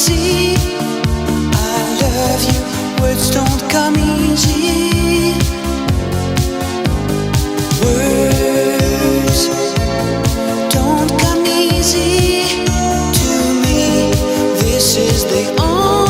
easy. I love you, words don't come easy. Words don't come easy to me. This is the only